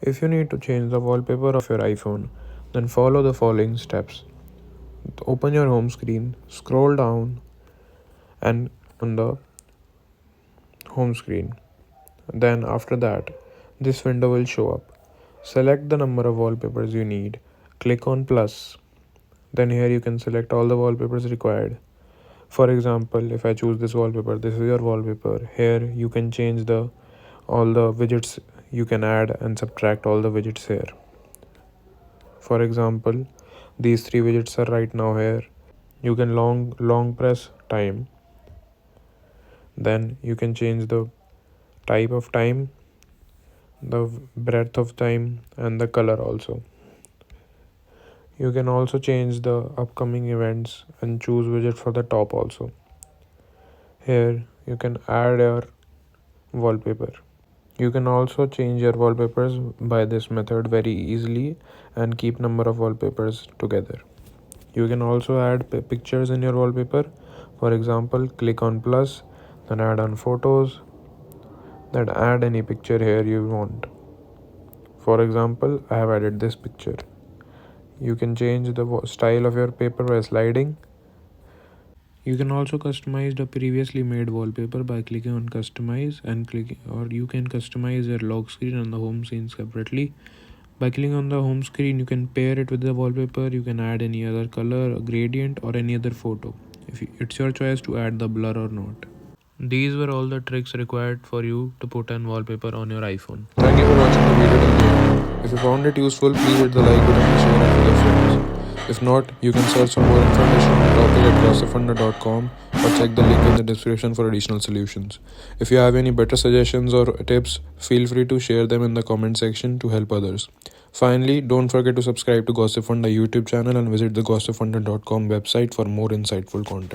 If you need to change the wallpaper of your iPhone, then follow the following steps. Open your home screen, scroll down and on the home screen. Then after that, this window will show up. Select the number of wallpapers you need. Click on plus. Then here you can select all the wallpapers required. For example, if I choose this wallpaper, this is your wallpaper. Here you can change all the widgets you can add and subtract all the widgets here. For example, these three widgets are right now here. You can long press time. Then you can change the type of time, the breadth of time, and the color also. You can also change the upcoming events and choose widget for the top also. Here you can add your wallpaper. You can also change your wallpapers by this method very easily and keep number of wallpapers together. You can also add pictures in your wallpaper. For example, click on plus, then add on photos, then add any picture here you want. For example, I have added this picture. You can change the style of your paper by sliding. You can also customize the previously made wallpaper by clicking on customize or you can customize your lock screen and the home screen separately. By clicking on the home screen, you can pair it with the wallpaper. You can add any other color, a gradient, or any other photo. It's your choice to add the blur or not. These were all the tricks required for you to put an wallpaper on your iPhone. Thank you for watching the video till the end. If you found it useful, please hit the like button and share it with your friends. If not, you can search for more information on the topic at gossipfunda.com or check the link in the description for additional solutions. If you have any better suggestions or tips, feel free to share them in the comment section to help others. Finally, don't forget to subscribe to Gossipfunda YouTube channel and visit the gossipfunda.com website for more insightful content.